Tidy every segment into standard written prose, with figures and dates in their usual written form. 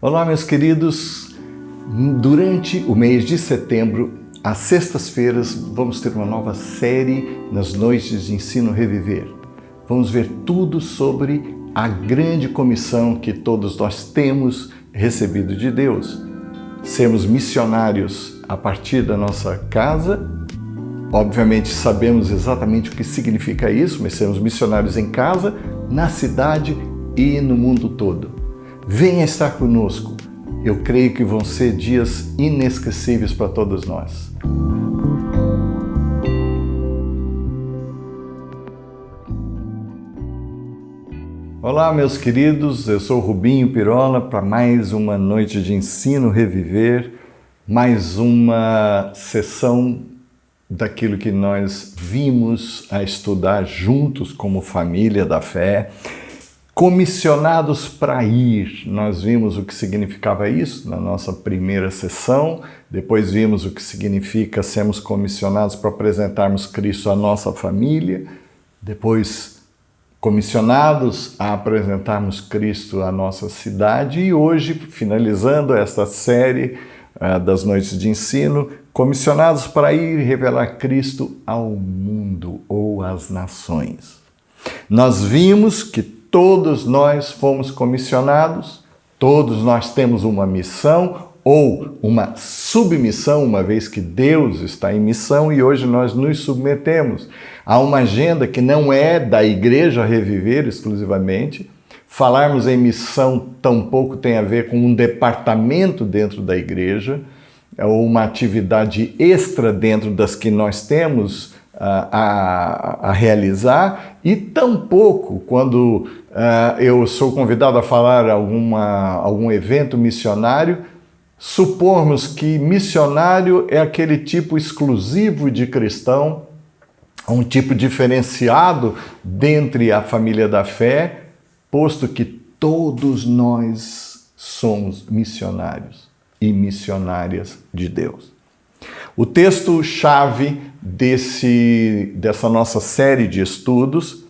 Olá, meus queridos. Durante o mês de setembro, às sextas-feiras, vamos ter uma nova série nas noites de ensino Reviver. Vamos ver tudo sobre a grande comissão que todos nós temos recebido de Deus. Sermos missionários a partir da nossa casa. Obviamente sabemos exatamente o que significa isso, mas sermos missionários em casa, na cidade e no mundo todo. Venha estar conosco. Eu creio que vão ser dias inesquecíveis para todos nós. Olá, meus queridos. Eu sou Rubinho Pirola para mais uma noite de ensino Reviver, mais uma sessão daquilo que nós vimos a estudar juntos como família da fé. Comissionados para ir, nós vimos o que significava isso na nossa primeira sessão, depois vimos o que significa sermos comissionados para apresentarmos Cristo à nossa família, depois comissionados a apresentarmos Cristo à nossa cidade e hoje, finalizando esta série das noites de ensino, comissionados para ir revelar Cristo ao mundo ou às nações. Nós vimos que todos nós fomos comissionados, todos nós temos uma missão ou uma submissão, uma vez que Deus está em missão e hoje nós nos submetemos a uma agenda que não é da Igreja Reviver exclusivamente. Falarmos em missão tampouco tem a ver com um departamento dentro da igreja, ou uma atividade extra dentro das que nós temos a realizar, e tampouco quando eu sou convidado a falar algum evento missionário, supormos que missionário é aquele tipo exclusivo de cristão, um tipo diferenciado dentre a família da fé, posto que todos nós somos missionários e missionárias de Deus. O texto-chave dessa nossa série de estudos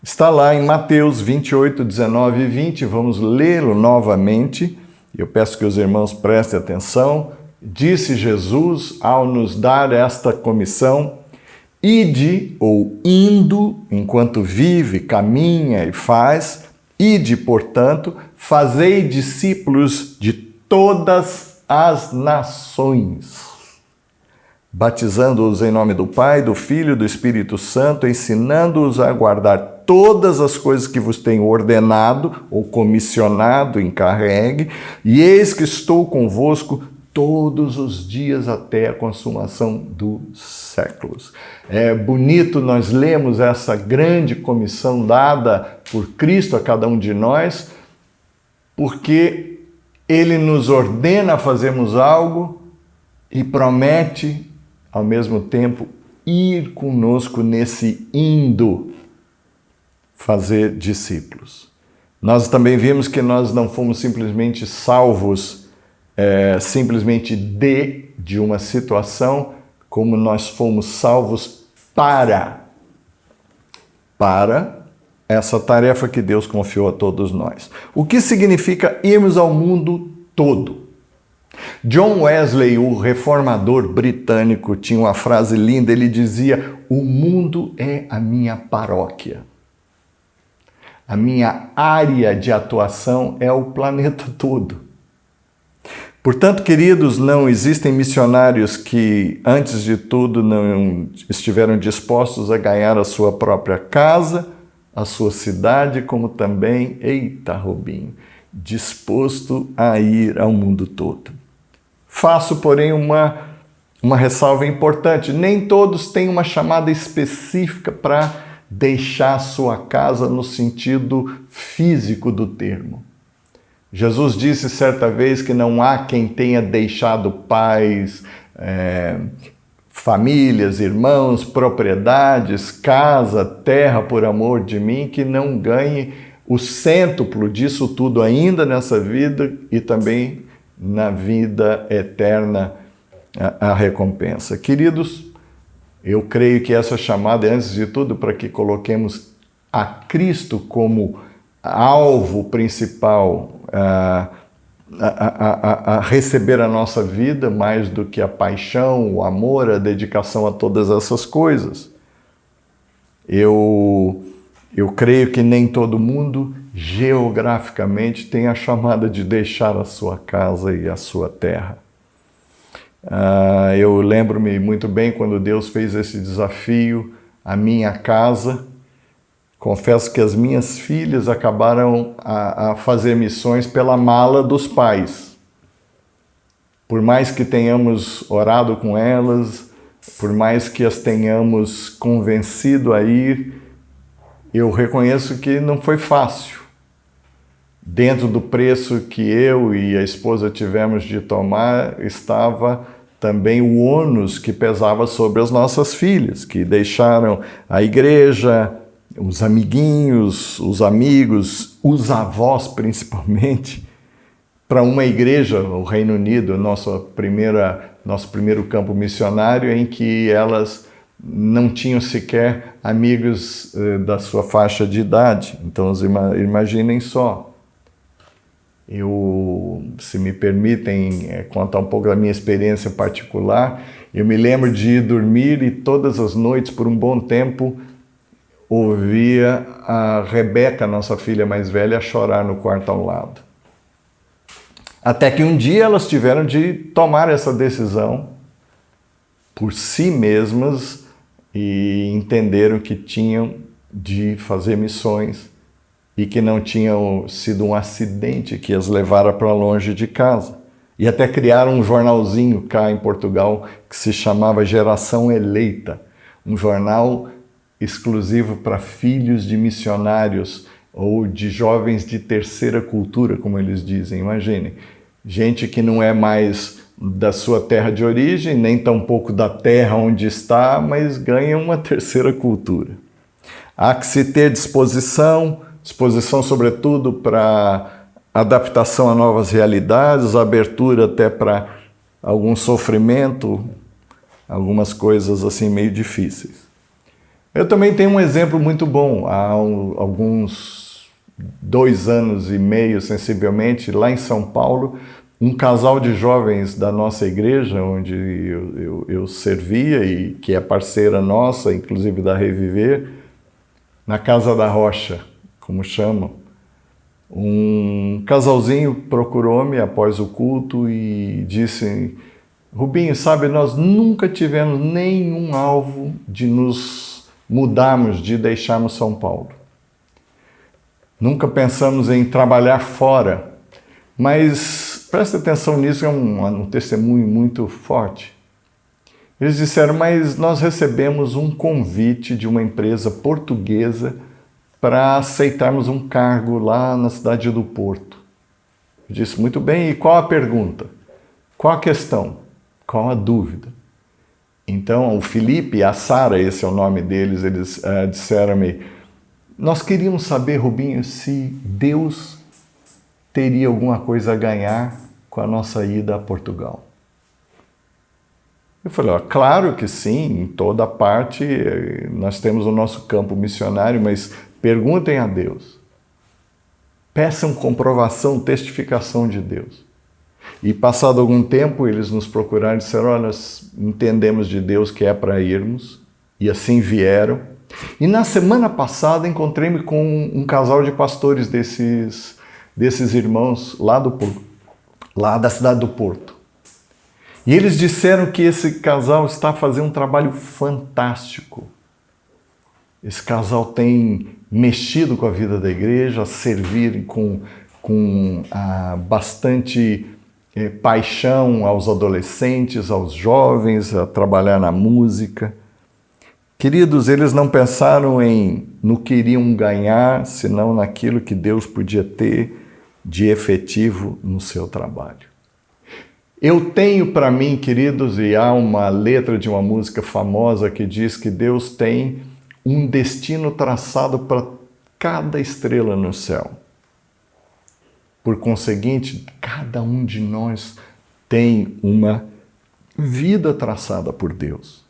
está lá em Mateus 28, 19 e 20. Vamos lê-lo novamente. Eu peço que os irmãos prestem atenção. Disse Jesus ao nos dar esta comissão: ide ou indo, enquanto vive, caminha e faz, ide, portanto, fazei discípulos de todas as nações, batizando-os em nome do Pai, do Filho e do Espírito Santo, ensinando-os a guardar todas as coisas que vos tenho ordenado ou comissionado, encarregue, e eis que estou convosco todos os dias até a consumação dos séculos. É bonito nós lemos essa grande comissão dada por Cristo a cada um de nós, porque Ele nos ordena a fazermos algo e promete, ao mesmo tempo, ir conosco nesse indo, fazer discípulos. Nós também vimos que nós não fomos simplesmente salvos simplesmente de uma situação, como nós fomos salvos para essa tarefa que Deus confiou a todos nós. O que significa irmos ao mundo todo? John Wesley, o reformador britânico, tinha uma frase linda, ele dizia: o mundo é a minha paróquia. A minha área de atuação é o planeta todo. Portanto, queridos, não existem missionários que, antes de tudo, não estiveram dispostos a ganhar a sua própria casa, a sua cidade, como também, eita, Rubinho, disposto a ir ao mundo todo. Faço, porém, uma ressalva importante. Nem todos têm uma chamada específica para deixar a sua casa no sentido físico do termo. Jesus disse certa vez que não há quem tenha deixado pais, famílias, irmãos, propriedades, casa, terra por amor de mim, que não ganhe o cêntuplo disso tudo ainda nessa vida e também na vida eterna a recompensa. Queridos, eu creio que essa chamada é, antes de tudo, para que coloquemos a Cristo como alvo principal a receber a nossa vida mais do que a paixão, o amor, a dedicação a todas essas coisas. Eu creio que nem todo mundo, geograficamente, tem a chamada de deixar a sua casa e a sua terra. Eu lembro-me muito bem quando Deus fez esse desafio à minha casa. Confesso que as minhas filhas acabaram a fazer missões pela mala dos pais. Por mais que tenhamos orado com elas, por mais que as tenhamos convencido a ir, eu reconheço que não foi fácil. Dentro do preço que eu e a esposa tivemos de tomar, estava também o ônus que pesava sobre as nossas filhas, que deixaram a igreja, os amiguinhos, os amigos, os avós principalmente, para uma igreja, o Reino Unido, nosso primeiro campo missionário, em que elas não tinham sequer amigos da sua faixa de idade. Então, imaginem só. Se me permitem contar um pouco da minha experiência particular, eu me lembro de ir dormir e todas as noites, por um bom tempo, ouvia a Rebeca, nossa filha mais velha, chorar no quarto ao lado. Até que um dia elas tiveram de tomar essa decisão por si mesmas e entenderam que tinham de fazer missões e que não tinha sido um acidente que as levara para longe de casa. E até criaram um jornalzinho cá em Portugal que se chamava Geração Eleita, um jornal exclusivo para filhos de missionários ou de jovens de terceira cultura, como eles dizem. Imaginem, gente que não é mais da sua terra de origem, nem tampouco da terra onde está, mas ganha uma terceira cultura. Há que se ter disposição sobretudo para adaptação a novas realidades, abertura até para algum sofrimento, algumas coisas assim meio difíceis. Eu também tenho um exemplo muito bom. Há alguns 2 anos e meio, sensivelmente, lá em São Paulo, um casal de jovens da nossa igreja, onde eu servia e que é parceira nossa, inclusive da Reviver, na Casa da Rocha, como chamam, um casalzinho procurou-me após o culto e disse: Rubinho, sabe, nós nunca tivemos nenhum alvo de nos mudarmos, de deixarmos São Paulo. Nunca pensamos em trabalhar fora, mas preste atenção nisso, é um testemunho muito forte. Eles disseram: mas nós recebemos um convite de uma empresa portuguesa para aceitarmos um cargo lá na cidade do Porto. Eu disse: muito bem, e qual a pergunta? Qual a questão? Qual a dúvida? Então, o Felipe e a Sara, esse é o nome deles, eles disseram-me: nós queríamos saber, Rubinho, se Deus teria alguma coisa a ganhar com a nossa ida a Portugal. Eu falei: claro que sim, em toda parte nós temos o nosso campo missionário, mas perguntem a Deus. Peçam comprovação, testificação de Deus. E passado algum tempo, eles nos procuraram e disseram: olha, nós entendemos de Deus que é para irmos, e assim vieram. E na semana passada encontrei-me com um casal de pastores desses irmãos lá da cidade do Porto. E eles disseram que esse casal está fazendo um trabalho fantástico. Esse casal tem mexido com a vida da igreja, a servir com bastante paixão aos adolescentes, aos jovens, a trabalhar na música. Queridos, eles não pensaram no que iriam ganhar, senão naquilo que Deus podia ter de efetivo no seu trabalho. Eu tenho para mim, queridos, e há uma letra de uma música famosa que diz que Deus tem um destino traçado para cada estrela no céu. Por conseguinte, cada um de nós tem uma vida traçada por Deus.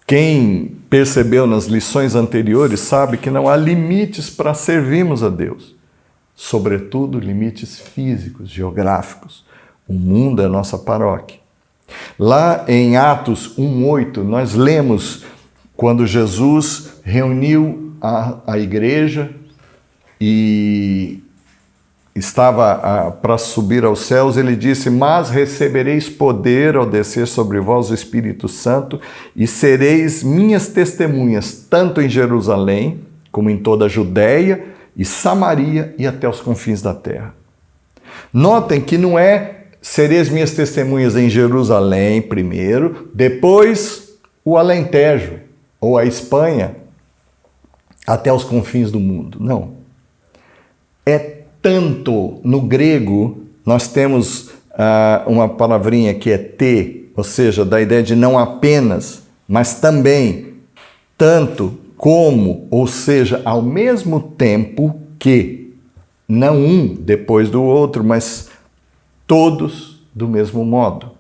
Quem percebeu nas lições anteriores sabe que não há limites para servirmos a Deus. sobretudo limites físicos, geográficos. O mundo é a nossa paróquia. Lá em Atos 1:8, nós lemos quando Jesus reuniu a igreja e estava para subir aos céus, ele disse: mas recebereis poder ao descer sobre vós o Espírito Santo e sereis minhas testemunhas, tanto em Jerusalém, como em toda a Judéia e Samaria e até os confins da terra. Notem que não é sereis minhas testemunhas em Jerusalém primeiro, depois o Alentejo ou a Espanha, até os confins do mundo. Não. É tanto, no grego, nós temos uma palavrinha que é te, ou seja, da ideia de não apenas, mas também, tanto, como, ou seja, ao mesmo tempo que, não um depois do outro, mas todos do mesmo modo.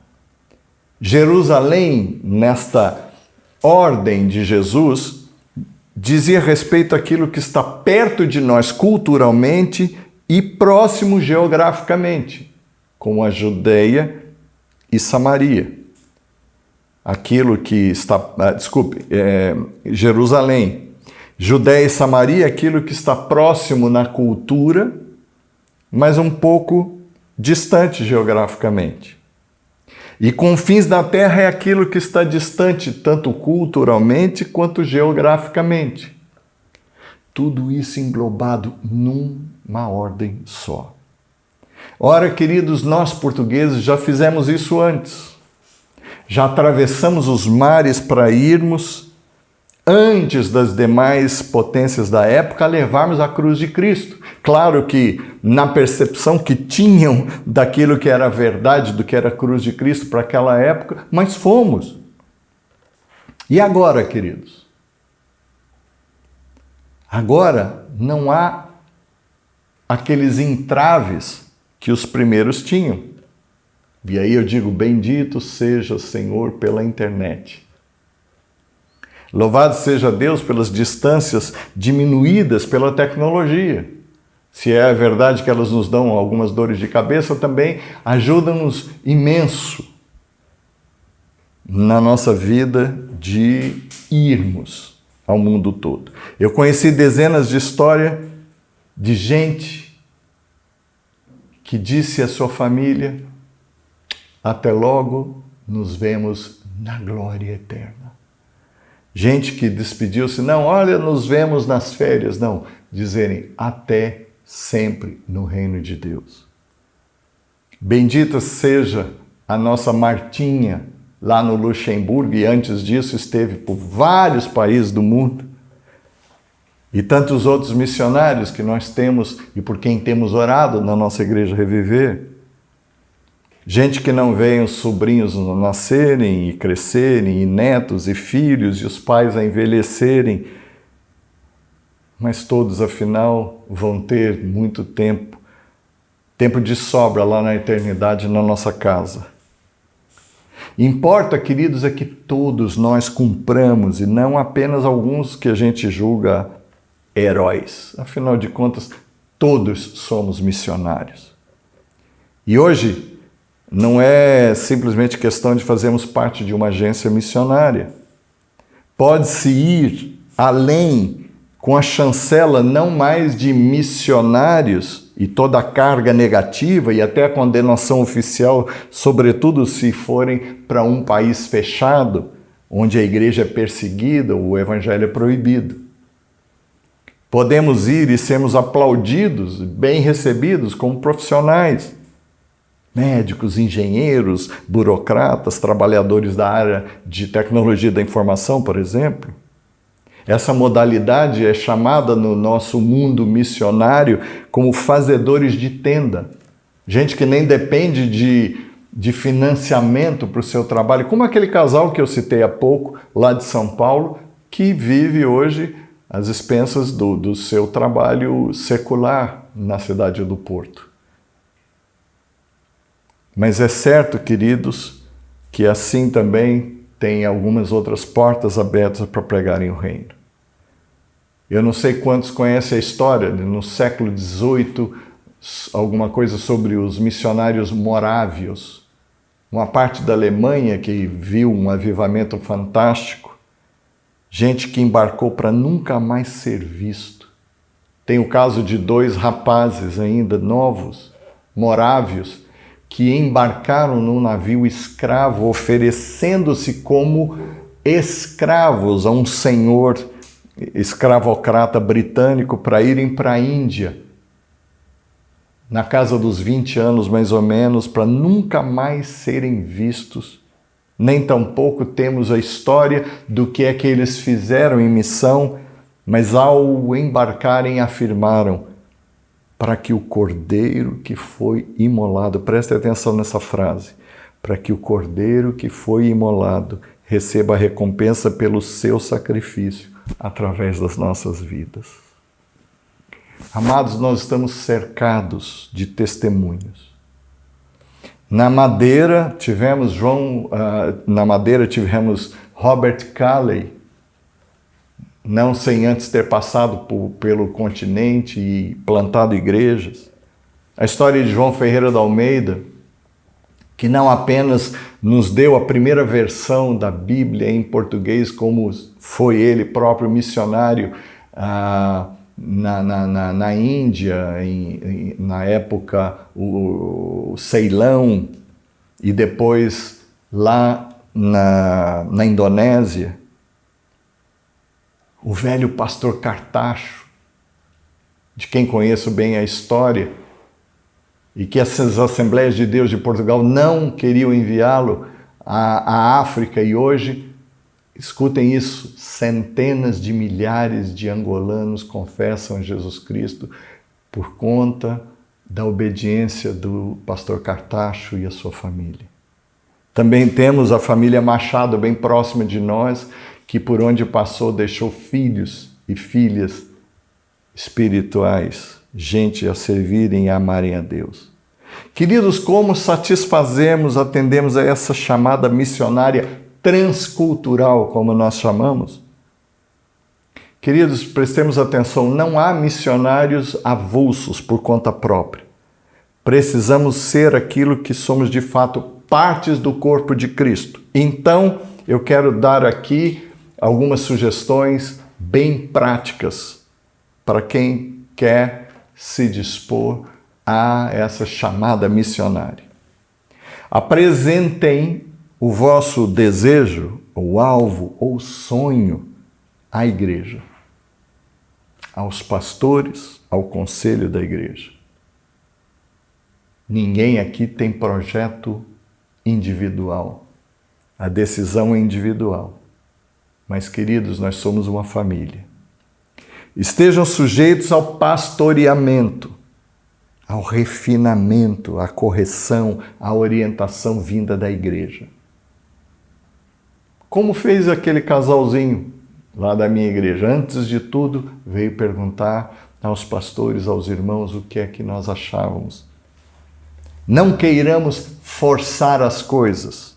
Jerusalém, nesta ordem de Jesus, dizia respeito àquilo que está perto de nós culturalmente e próximo geograficamente, como a Judeia e Samaria. Aquilo que está, Jerusalém, Judeia e Samaria, aquilo que está próximo na cultura, mas um pouco distante geograficamente. E confins da terra é aquilo que está distante tanto culturalmente quanto geograficamente. Tudo isso englobado numa ordem só. Ora, queridos, nós portugueses já fizemos isso antes. Já atravessamos os mares para irmos, antes das demais potências da época, levarmos a cruz de Cristo. Claro que na percepção que tinham daquilo que era a verdade, do que era a cruz de Cristo para aquela época, mas fomos. E agora, queridos? Agora não há aqueles entraves que os primeiros tinham. E aí eu digo, bendito seja o Senhor pela internet. Louvado seja Deus pelas distâncias diminuídas pela tecnologia. Se é verdade que elas nos dão algumas dores de cabeça, também ajudam-nos imenso na nossa vida de irmos ao mundo todo. Eu conheci dezenas de histórias de gente que disse à sua família: até logo, nos vemos na glória eterna. Gente que despediu-se, não, olha, nos vemos nas férias, não, dizerem até sempre no reino de Deus. Bendita seja a nossa Martinha, lá no Luxemburgo, e antes disso esteve por vários países do mundo, e tantos outros missionários que nós temos e por quem temos orado na nossa Igreja Reviver. Gente que não vê os sobrinhos nascerem e crescerem, e netos e filhos, e os pais a envelhecerem, mas todos, afinal, vão ter muito tempo de sobra lá na eternidade, na nossa casa. Importa, queridos, é que todos nós cumpramos, e não apenas alguns que a gente julga heróis. Afinal de contas, todos somos missionários. E hoje, não é simplesmente questão de fazermos parte de uma agência missionária. Pode-se ir além com a chancela não mais de missionários e toda a carga negativa e até a condenação oficial, sobretudo se forem para um país fechado, onde a igreja é perseguida, o evangelho é proibido. Podemos ir e sermos aplaudidos, bem recebidos como profissionais. Médicos, engenheiros, burocratas, trabalhadores da área de tecnologia da informação, por exemplo. Essa modalidade é chamada no nosso mundo missionário como fazedores de tenda. Gente que nem depende de financiamento para o seu trabalho, como aquele casal que eu citei há pouco, lá de São Paulo, que vive hoje às expensas do seu trabalho secular na cidade do Porto. Mas é certo, queridos, que assim também tem algumas outras portas abertas para pregarem o reino. Eu não sei quantos conhecem a história, no século XVIII, alguma coisa sobre os missionários morávios, uma parte da Alemanha que viu um avivamento fantástico, gente que embarcou para nunca mais ser visto. Tem o caso de 2 rapazes ainda novos, morávios, que embarcaram num navio escravo, oferecendo-se como escravos a um senhor escravocrata britânico para irem para a Índia, na casa dos 20 anos mais ou menos, para nunca mais serem vistos. Nem tampouco temos a história do que é que eles fizeram em missão, mas ao embarcarem afirmaram: para que o cordeiro que foi imolado, preste atenção nessa frase, para que o cordeiro que foi imolado receba a recompensa pelo seu sacrifício através das nossas vidas. Amados, nós estamos cercados de testemunhos. Na Madeira tivemos Robert Calley, não sem antes ter passado pelo continente e plantado igrejas. A história de João Ferreira da Almeida, que não apenas nos deu a primeira versão da Bíblia em português, como foi ele próprio missionário na Índia, na época o Ceilão, e depois lá na Indonésia. O velho pastor Cartacho, de quem conheço bem a história, e que essas Assembleias de Deus de Portugal não queriam enviá-lo à África, e hoje, escutem isso, centenas de milhares de angolanos confessam Jesus Cristo por conta da obediência do pastor Cartacho e a sua família. Também temos a família Machado, bem próxima de nós, que por onde passou deixou filhos e filhas espirituais, gente a servirem e a amarem a Deus. Queridos, como satisfazemos, atendemos a essa chamada missionária transcultural, como nós chamamos? Queridos, prestemos atenção, não há missionários avulsos por conta própria. Precisamos ser aquilo que somos de fato, partes do corpo de Cristo. Então, eu quero dar aqui algumas sugestões bem práticas para quem quer se dispor a essa chamada missionária. Apresentem o vosso desejo, ou alvo, ou sonho à igreja, aos pastores, ao conselho da igreja. Ninguém aqui tem projeto individual. A decisão é individual. Mas, queridos, nós somos uma família. Estejam sujeitos ao pastoreamento, ao refinamento, à correção, à orientação vinda da igreja. Como fez aquele casalzinho lá da minha igreja? Antes de tudo, veio perguntar aos pastores, aos irmãos, o que é que nós achávamos. Não queiramos forçar as coisas,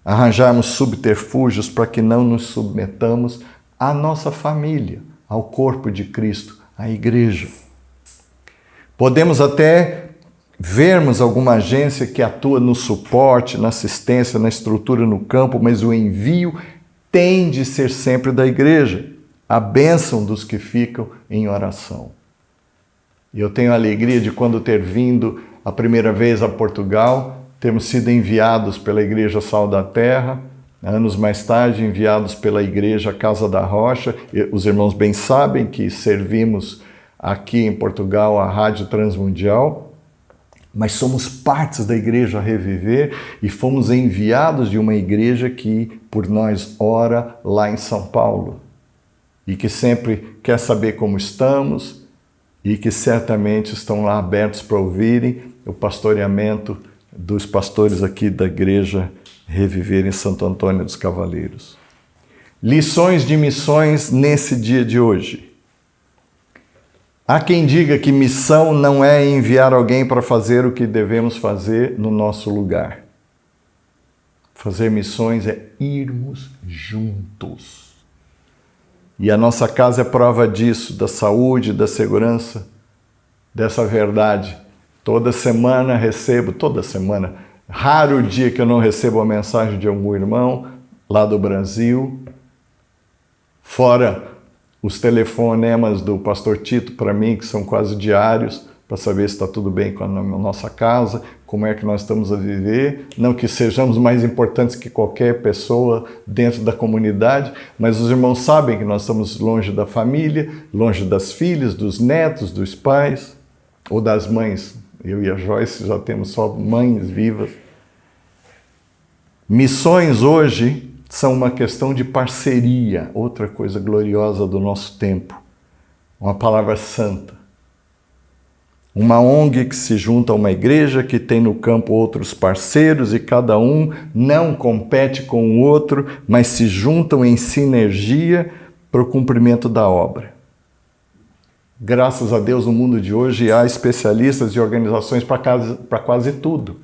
arranjarmos subterfúgios para que não nos submetamos à nossa família, ao corpo de Cristo, à igreja. Podemos até vermos alguma agência que atua no suporte, na assistência, na estrutura no campo, mas o envio tem de ser sempre da igreja, a bênção dos que ficam em oração. E eu tenho a alegria de, quando ter vindo a primeira vez a Portugal, termos sido enviados pela Igreja Sal da Terra, anos mais tarde enviados pela Igreja Casa da Rocha. Os irmãos bem sabem que servimos aqui em Portugal a Rádio Transmundial, mas somos partes da Igreja Reviver e fomos enviados de uma igreja que por nós ora lá em São Paulo e que sempre quer saber como estamos e que certamente estão lá abertos para ouvirem o pastoreamento dos pastores aqui da Igreja Reviver em Santo Antônio dos Cavaleiros. Lições de missões nesse dia de hoje. Há quem diga que missão não é enviar alguém para fazer o que devemos fazer no nosso lugar. Fazer missões é irmos juntos. E a nossa casa é prova disso, da saúde, da segurança dessa verdade. Toda semana recebo, raro o dia que eu não recebo a mensagem de algum irmão lá do Brasil, fora os telefonemas do pastor Tito para mim, que são quase diários, para saber se está tudo bem com a nossa casa, como é que nós estamos a viver. Não que sejamos mais importantes que qualquer pessoa dentro da comunidade, mas os irmãos sabem que nós estamos longe da família, longe das filhas, dos netos, dos pais, ou das mães. Eu e a Joyce já temos só mães vivas. Missões hoje são uma questão de parceria, outra coisa gloriosa do nosso tempo. Uma palavra santa. Uma ONG que se junta a uma igreja que tem no campo outros parceiros e cada um não compete com o outro, mas se juntam em sinergia para o cumprimento da obra. Graças a Deus, no mundo de hoje há especialistas e organizações para quase tudo.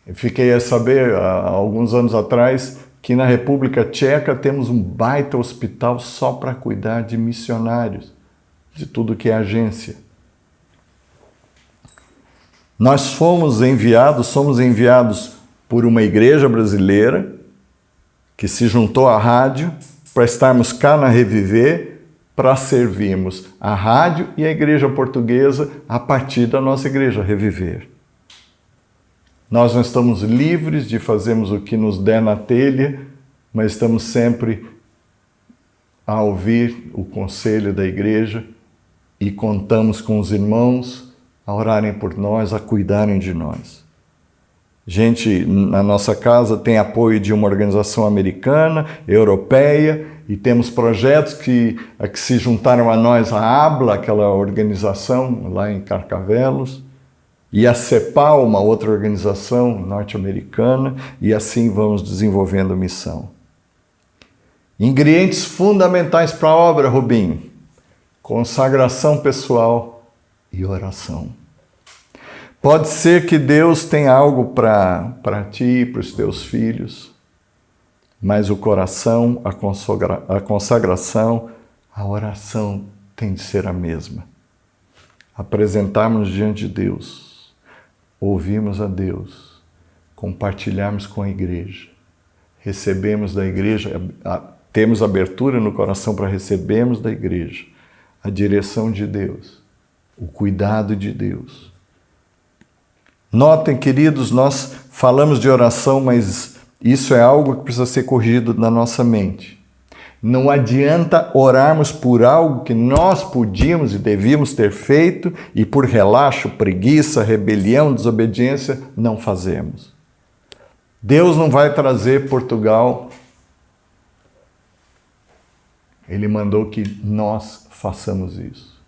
Eu fiquei a saber, há alguns anos atrás, que na República Tcheca temos um baita hospital só para cuidar de missionários, de tudo que é agência. Nós somos enviados por uma igreja brasileira que se juntou à rádio para estarmos cá na Reviver, para servirmos a rádio e a igreja portuguesa a partir da nossa igreja Reviver. Nós não estamos livres de fazermos o que nos der na telha, mas estamos sempre a ouvir o conselho da igreja e contamos com os irmãos a orarem por nós, a cuidarem de nós. Gente, na nossa casa tem apoio de uma organização americana, europeia, e temos projetos que se juntaram a nós, a ABLA, aquela organização lá em Carcavelos, e a CEPAL, uma outra organização norte-americana, e assim vamos desenvolvendo a missão. Ingredientes fundamentais para a obra, Rubinho: consagração pessoal e oração. Pode ser que Deus tenha algo para ti e para os teus filhos, mas o coração, a consagração, a oração tem de ser a mesma. Apresentarmos diante de Deus, ouvirmos a Deus, compartilharmos com a igreja, recebemos da igreja, temos abertura no coração para recebermos da igreja a direção de Deus, o cuidado de Deus. Notem, queridos, nós falamos de oração, mas isso é algo que precisa ser corrigido na nossa mente. Não adianta orarmos por algo que nós podíamos e devíamos ter feito e por relaxo, preguiça, rebelião, desobediência, não fazemos. Deus não vai trazer Portugal. Ele mandou que nós façamos isso.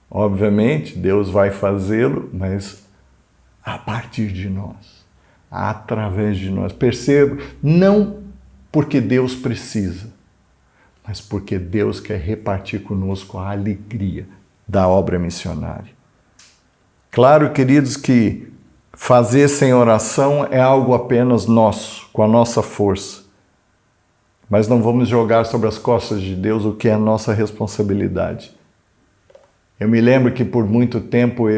Obviamente, Deus vai fazê-lo, mas a partir de nós, através de nós. Perceba, não porque Deus precisa, mas porque Deus quer repartir conosco a alegria da obra missionária. Claro, queridos, que fazer sem oração é algo apenas nosso, com a nossa força. Mas não vamos jogar sobre as costas de Deus o que é a nossa responsabilidade. Eu me lembro que por muito tempo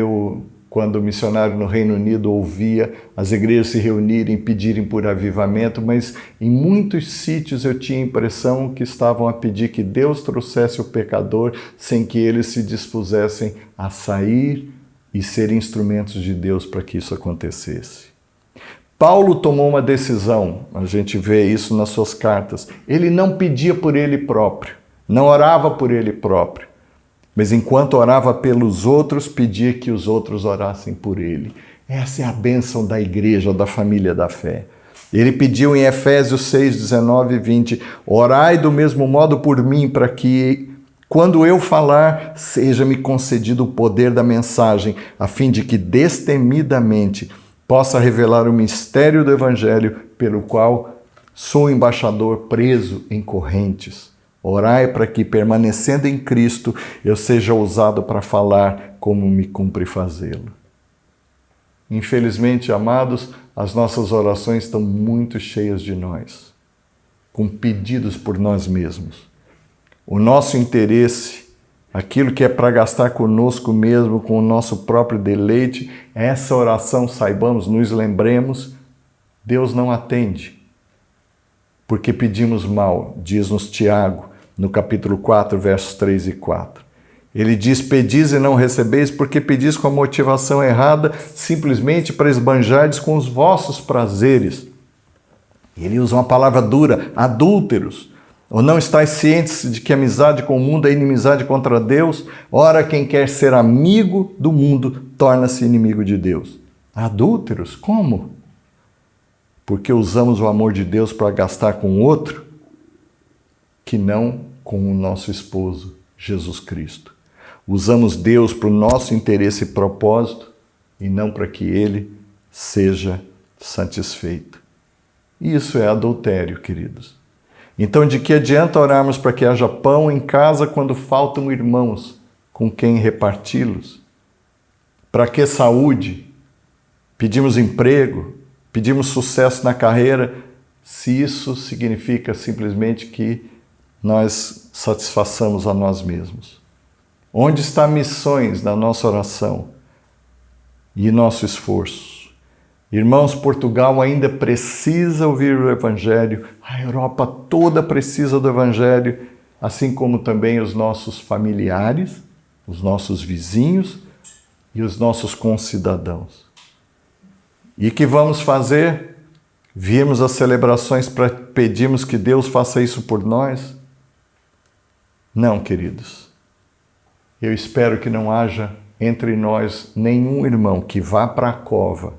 quando missionário no Reino Unido, ouvia as igrejas se reunirem, pedirem por avivamento, mas em muitos sítios eu tinha a impressão que estavam a pedir que Deus trouxesse o pecador sem que eles se dispusessem a sair e ser instrumentos de Deus para que isso acontecesse. Paulo tomou uma decisão, a gente vê isso nas suas cartas. Ele não pedia por ele próprio, não orava por ele próprio. Mas enquanto orava pelos outros, pedia que os outros orassem por ele. Essa é a bênção da igreja, da família da fé. Ele pediu em Efésios 6, 19 e 20, orai do mesmo modo por mim, para que, quando eu falar, seja-me concedido o poder da mensagem, a fim de que destemidamente possa revelar o mistério do Evangelho, pelo qual sou embaixador preso em correntes. Orai para que, permanecendo em Cristo, eu seja ousado para falar como me cumpre fazê-lo. Infelizmente, amados, as nossas orações estão muito cheias de nós, com pedidos por nós mesmos. O nosso interesse aquilo que é para gastar conosco mesmo, com o nosso próprio deleite, essa oração, saibamos, nos lembremos, Deus não atende, porque pedimos mal, diz-nos Tiago, no capítulo 4, versos 3 e 4. Ele diz, pedis e não recebeis, porque pedis com a motivação errada, simplesmente para esbanjardes com os vossos prazeres. Ele usa uma palavra dura, adúlteros. Ou não estáis cientes de que amizade com o mundo é inimizade contra Deus? Ora, quem quer ser amigo do mundo, torna-se inimigo de Deus. Adúlteros? Como? Porque usamos o amor de Deus para gastar com outro, que não com o nosso esposo, Jesus Cristo. Usamos Deus para o nosso interesse e propósito, e não para que Ele seja satisfeito. Isso é adultério, queridos. Então, de que adianta orarmos para que haja pão em casa quando faltam irmãos com quem reparti-los? Para que saúde? Pedimos emprego? Pedimos sucesso na carreira? Se isso significa simplesmente que nós satisfaçamos a nós mesmos. Onde está missões na nossa oração e nosso esforço? Irmãos, Portugal ainda precisa ouvir o Evangelho, a Europa toda precisa do Evangelho, assim como também os nossos familiares, os nossos vizinhos e os nossos concidadãos. E que vamos fazer? Viemos às celebrações para pedirmos que Deus faça isso por nós? Não, queridos. Eu espero que não haja entre nós nenhum irmão que vá para a cova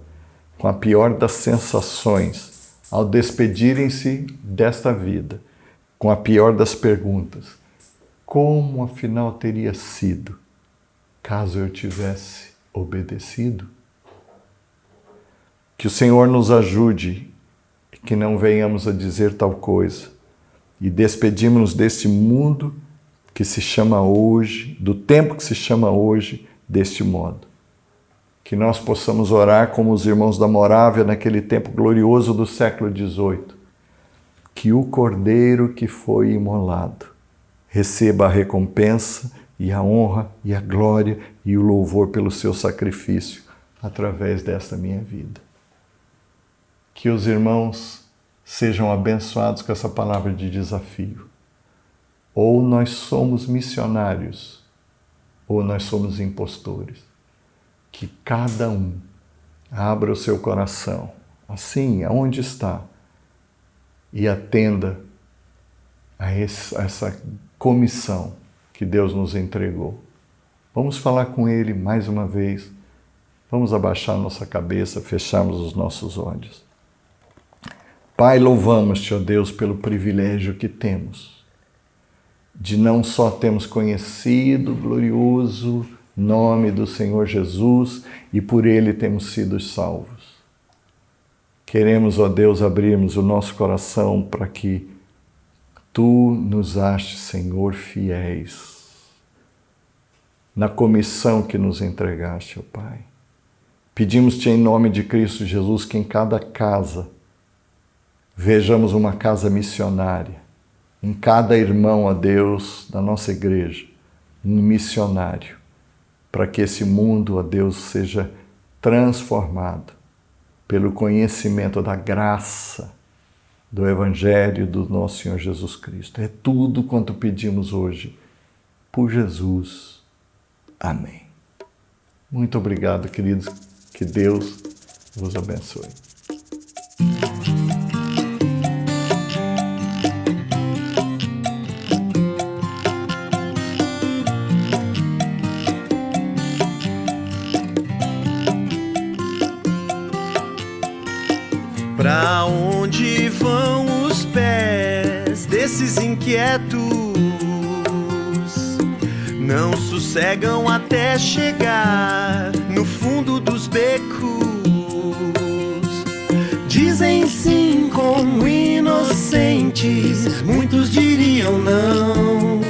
com a pior das sensações, ao despedirem-se desta vida, com a pior das perguntas. Como afinal teria sido, caso eu tivesse obedecido? Que o Senhor nos ajude, que não venhamos a dizer tal coisa, e despedimos-nos deste mundo que se chama hoje, do tempo que se chama hoje, deste modo. Que nós possamos orar como os irmãos da Morávia naquele tempo glorioso do século XVIII. Que o Cordeiro que foi imolado receba a recompensa e a honra e a glória e o louvor pelo seu sacrifício através desta minha vida. Que os irmãos sejam abençoados com essa palavra de desafio. Ou nós somos missionários, ou nós somos impostores. Que cada um abra o seu coração, assim, aonde está, e atenda a essa comissão que Deus nos entregou. Vamos falar com Ele mais uma vez. Vamos abaixar nossa cabeça, fecharmos os nossos olhos. Pai, louvamos-te, ó Deus, pelo privilégio que temos de não só termos conhecido o glorioso nome do Senhor Jesus e por Ele temos sido salvos. Queremos, ó Deus, abrirmos o nosso coração para que Tu nos aches, Senhor, fiéis na comissão que nos entregaste, ó Pai. Pedimos-te em nome de Cristo Jesus que em cada casa vejamos uma casa missionária, em cada irmão, ó Deus, da nossa igreja, um missionário, para que esse mundo, ó Deus, seja transformado pelo conhecimento da graça do Evangelho do nosso Senhor Jesus Cristo. É tudo quanto pedimos hoje, por Jesus. Amém. Muito obrigado, queridos. Que Deus vos abençoe. Pra onde vão os pés desses inquietos? Não sossegam até chegar no fundo dos becos. Dizem sim como inocentes, muitos diriam não.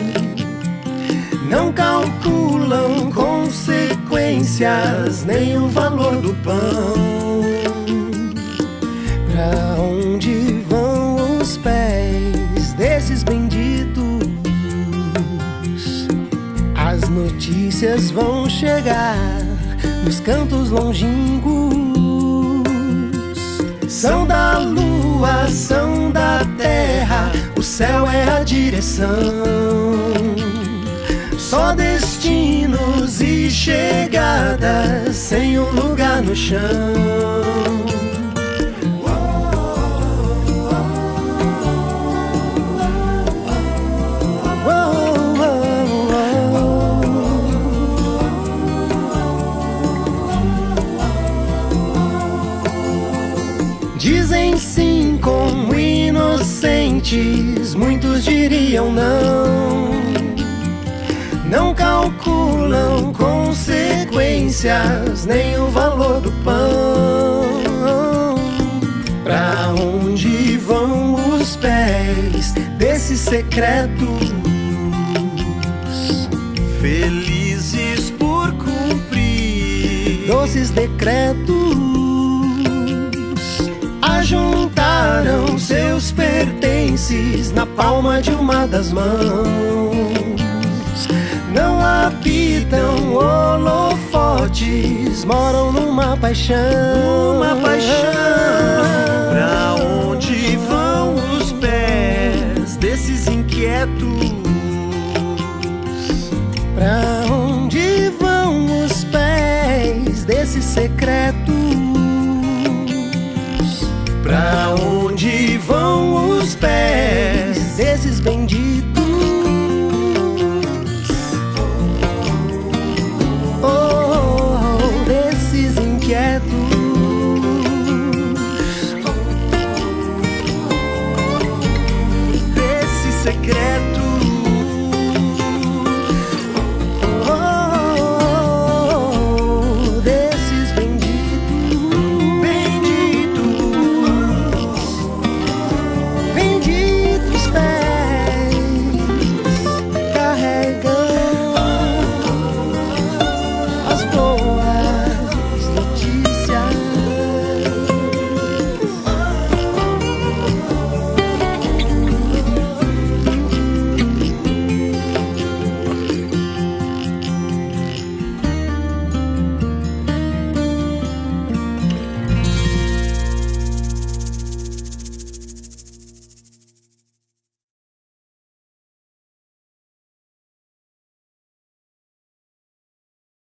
Não calculam consequências, nem o valor do pão. Pra onde vão os pés desses benditos? As As notícias vão chegar nos cantos longínquos. São da lua, são da terra, o céu é a direção. Só destinos e chegadas, sem um lugar no chão. Dizem sim como inocentes, muitos diriam não. Não calculam consequências, nem o valor do pão. Pra onde vão os pés desses secretos? Felizes por cumprir Doces decretos. Ajuntaram seus pertences na palma de uma das mãos. Não habitam holofotes, moram numa paixão. Pra onde vão os pés desses inquietos? Pra onde vão os pés desses secretos? Pra onde vão os pés